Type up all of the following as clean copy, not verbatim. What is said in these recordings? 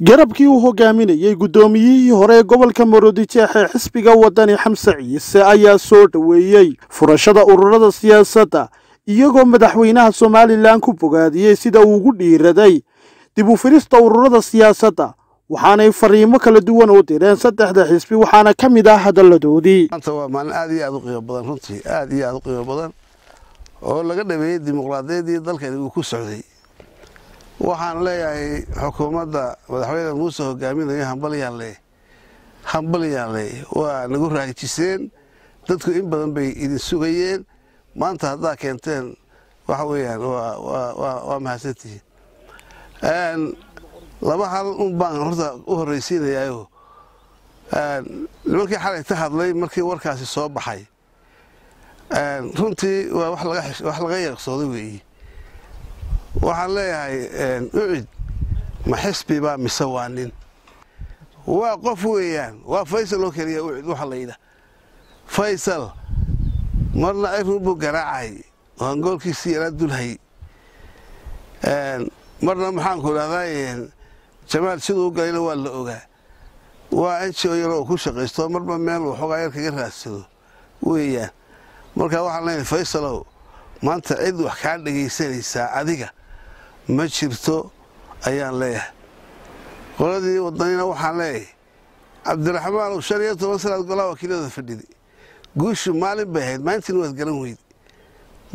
garabkii uu hogaaminayay gudoomiyihii hore gobolka Maroodijeex ee xisbiga wadani Xamse Ciise ayaa soo dhaweeyay furashada ururada siyaasadda iyagoo madaxweynaha Soomaaliland ku bogaadiyay sida uu ugu dhiiraday dib u firista ururada siyaasadda waxaanay fariimo kala duwan u direen saddexda xisbi waxaana kamid ah hadaladoodii anta waa maalin aad iyo aad u qiimo badan runtii aad iyo aad u qiimo badan oo laga dhameeyay dimuqraadiyadii dalkeena uu ku socday waxaan leeyahay xukuumadda madaxweyne Muuse hogaaminaya hambalyaale waa nagu raajiseen dadku in badan bay idin sugayeen maanta hadda keenteen waxa weeyaan waa mahadsantihiin laba hal baan horta u horeysiinayaa nimankii xalay ka hadlay markii warkaasi soo baxay runtii waa wax laga yaqsooday weeye waxaan leeyahay ucid ma xisbi baa mise waa nin waa qof weeyaan waa Faysal oo kaliya ucid waxa la yidhaa Faysal marna ay ruubu garaacay oo goolkiisii yara dulhay marna maxaan ku raadayeen jamaal sidoo galay waa la ogaa waa anjoo yaro ku shaqeysto marba meel uu xogaa yar kaga raadsado weeyaan marka waxaan leeyahay Faysal maanta cid wax ka dhageysanaysa adiga ma jirto ayaan leeyahay qoladii wadanina waxaan leeyahay Cabdiraxmaan oo 15 sano golaha wakiilada fadhiday guushu maalin bay ahayd maalintii waad garan weyd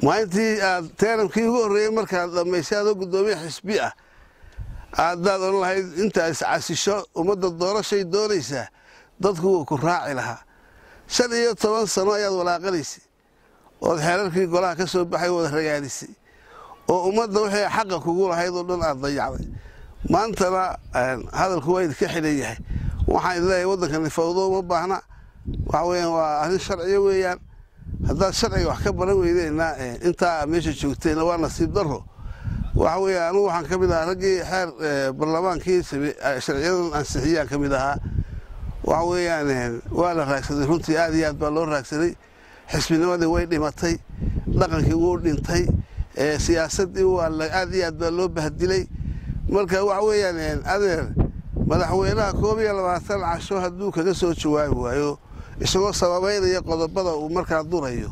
maalintii aad teerankii ugu horeeyay markaad dhameysay gudoomiye xisbi ah aadaad on lahayd inta is casisho umada doorashay doonaysa dadku ku raaci lahaa 15 sano ayaad walaaqanaysay oo xeerarkii golaha ka soo baxay wada ragaadisay oo umada waxay xaq kugu lahayd oo dhan aad dayacday maantana hadalku way ka xiran yahay waxaan leeyahay wadankan fawdo ma baahna waxa weeyaan waa arrin sharci weeyaan hadda sharciga wax ka baran weydeenna inta meesha joogteena waa nasiib daro waxa weeyaan waxaan kamid ahaa ragii xeer barlamaankii sharciyadan ansixiyaan kamid ahaa waxa weeyaan waa la raagsaday runtii aad iyo aad baa loo raagsaday xisbinimadii way dhimatay dhaqankii wuu dhintay siyaasadii waa aad iyo aad baa loo bahdilay marka waxa weeyaan adeer madaxweynaha 12 casho haduu kaga soo jawaabi waayo isagoo sababeynaya qodobada uu markaa durayo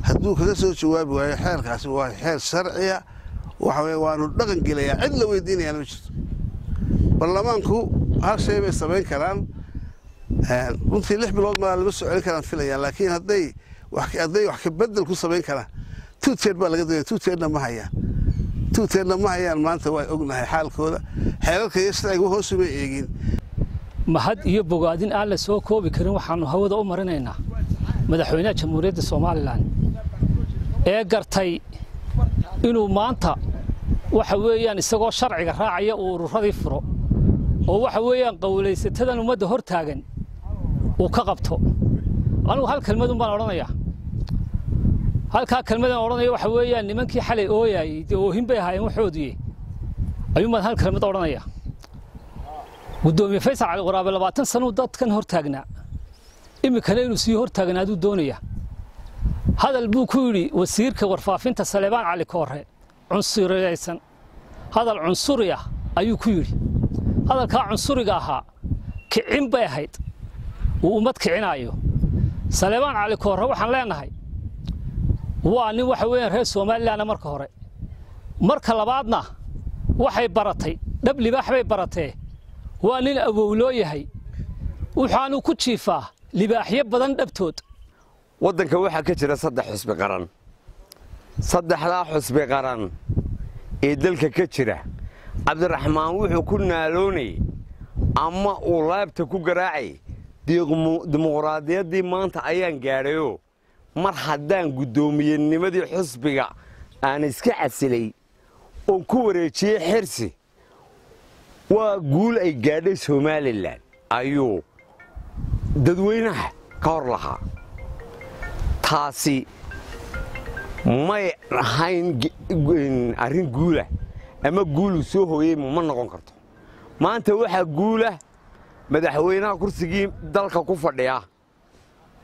haduu kaga soo jawaabi waayo xeerkaasi waa xeer sharciya waxa weey waanu dhaqan gelaya cid la weydiinayaan ma jirto barlamaanku hal shay bay sameyn karaan runtii 6 bilood ma la soo celin karaan filayaan laakiin hadday wax ka bedel ku sameyn karaan tuuteed baa laga doonay tuuteedna ma hayaan maanta way ognahay xaalkooda xeerarka sharciga hoos uma eegin mahad iyo bogaadin aan la soo koobi karin waxaanu hawada u marinaynaa madaxweynaha jamhuuriyadda Soomaaliland ee gartay inuu maanta waxa weeyaan isagoo sharciga raacaya oo ururadii furo oo waxa weeyaan qowleysatadan umada hor taagan uu ka qabto anigu hal kelmad baan oranayaa halka kelmadan oranaya waxa weeyaan nimankii xalay ooyay oo hinbay ahaayeen waxoodii ayuu hal kelmad oranaya gudoomiye Faysal Cali Waraabe 20 sano dadkan hor taagnaa imikana inuu sii hor taagnaadu doonaya hadal buu ku yiri wasiirka warfaafinta Saleebaan Cali Koore cunsuriyaysan hadal cunsuriya ayuu ku yiri hadalka cunsuriga ahaa kicin bay ahayd uu umad kicinayo Saleebaan Cali Koore waxaan leenahay waa nin waxa weeyaan reer Soomaaliland marka hore marka labaadna waxay baratay dhab libaax bay baratay waa nin awowloo yahay waxaanu ku jiifaa libaaxyo badan dhabtood wadanka waxa ka jira saddex xisbi qaran saddexda xisbi qaran ee dalka ka jira Cabdiraxmaan wuxuu ku naaloonay ama uu laabta ku garaacay dimuqraadiyadii maanta ayaan gaadhayo mar haddaan gudoomiyanimadii xisbiga aan iska casilay oo ku wareejiyay xirsi waa guul ay gaadhay Soomaaliland ayuu dadweynaha ka hor lahaa taasi may ahayn arrin guula ama guul soo hooyay ma noqon karto maanta waxa guula madaxweynaha kursigii dalka ku fadhiya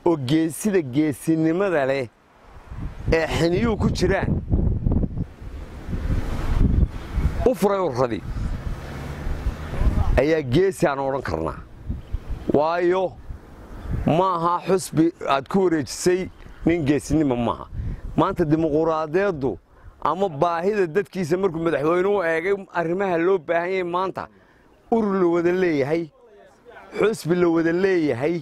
oo geesida geesinimada leh ee xiniyuu ku jiraan u furay uradii ayaa geesi aan odhan karnaa waayo ma aha xusbi aad ku wareejisay nin geesinimo maaha maanta dimuquraadiyaddu ama baahida dadkiisa markuu madaxweynuhu eegay arrimaha loo baahan yahay maanta urur la wada leeyahay xusbi la wada leeyahay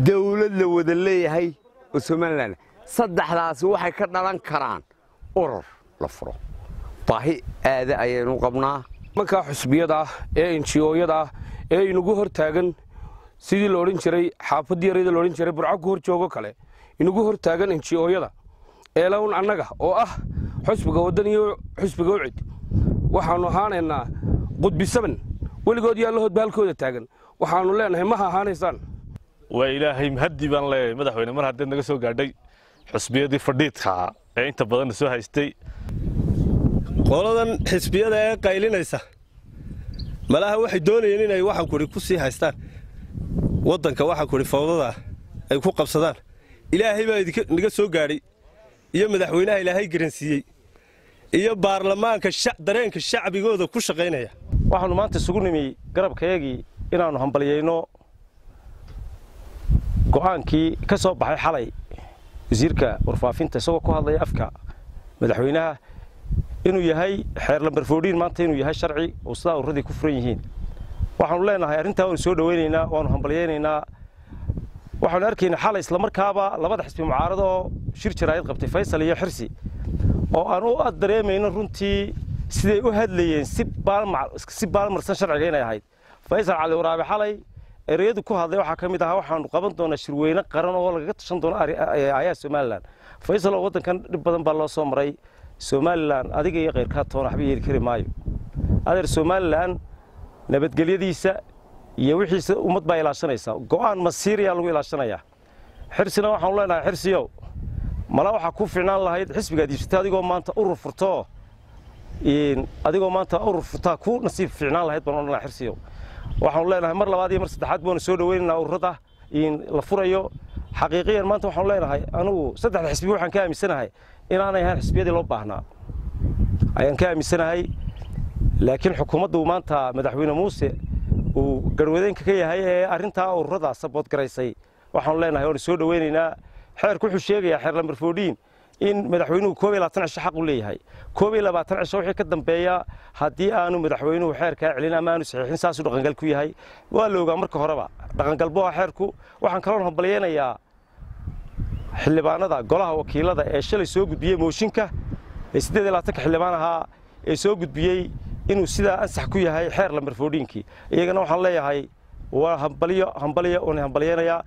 dawlad la wada leeyahay oo Soomaaliland saddexdaas waxay ka dhalan karaan urur la furo baahi aad ayaynu qabnaa marka xusbiyada ee NGO-yada ee inagu hor taagan sidii loo oran jiray xaafadii yareeda loo oran jiray burco ku hor joogo kale inagu hor taagan NGO-yada ee lawn annaga oo ah xusbiga wadan iyo xusbiga ucid waxaanu ahaanaynaa qudbisaban waligood yaa la hod baalkooda taagan waxaanu leenahay ma ahaanaysaan waa ilaahay mahadi baan leeyahay madaxweyne mar haddii naga soo gaadhay xusbiyadii fadhiidka ee inta badan soo haystay qoladan xisbiyada ee qaylinaysa malaha waxay doonayeen inay waxan kuri ku sii haystaan wadanka waxan kuri fawdada ay ku qabsadaan ilaahay baa naga soo gaadhay iyo madaxweynaha ilaahay garansiiyey iyo baarlamaanka dareenka shacbigooda ku shaqaynaya waxaanu maanta isugu nimi garabkayagii inaanu hambalyeeyno go'aankii ka soo baxay xalay wasiirka warfaafinta isagoo ku hadlaya afka madaxweynaha inuu yahay xeer lambar 14 maanta inuu yahay sharci oo sidaa ururadii ku furan yihiin waxaanu leenahay arrintaa waan soo dhaweynaynaa waanu hambalyeynaynaa waxaanu arkaynaa xalay isla markaaba labada xisbi mucaarado oo shir jaraayad qabtay Faysal iyo Xirsi oo aan u dareemayno runtii siday u hadlayeen si baalmarsan sharciga inay ahayd Faysal Cali Waraabe xalay ereyadu ku hadlay waxa kamid ah waxaanu qaban doonaa shirweyne qaran oo laga tashan doono ayaa Soomaaliland Faysal oo wadankan dib badan baa loo soo maray Soomaaliland adiga iyo qeyrka toona xabi yeeli kari maayo adeer Soomaaliland nabadgelyadiisa iyo wixiisa ummad baa ilaashanaysa go'aan masiiriya lagu ilaashanayaa Xirsina waxaan leenahay Xirsiyow mala waxa ku fiicnaan lahayd xisbiga diibsatay adigoo maanta urur furto ku nasiib fiicnaan lahayd baan leenahay Xirsiyow waxaan leenahay mar labaad iyo mar saddexaad baan soo dhaweynaynaa ururada in la furayo xaqiiqiyan maanta waxaan leenahay anigu saddexda xisbi waxaan ka aaminsanahay inaanay ahayn xisbiyadii loo baahnaa ayaan ka aaminsanahay laakiin xukuumaddu maanta madaxweyne Muuse uu garwadeenka ka yahay ee arrintaa ururada sabood garaysay waxaan leenahay oo soo dhaweynaynaa xeerku wuxuu sheegayaa xeer lambar 14 in madaxweynuhu 12 cisho xaq u leeyahay 12 cisho wixii ka dambeeya haddii aanu madaxweynuhu xeerka celin ama aanu saxiixin saas u dhaqangal ku yahay waa la ogaa marka horeba dhaqangalbo xeerku waxaan kaloo hambalyeeynaa xildhibaanada golaha wakiilada ee shalay soo gudbiyay mooshinka 28 xildhibaan ahaa ee soo gudbiyay inuu sidaa ansax ku yahay xeer lambar 14 iyagana waxaan leeyahay waa hambalyeeynaa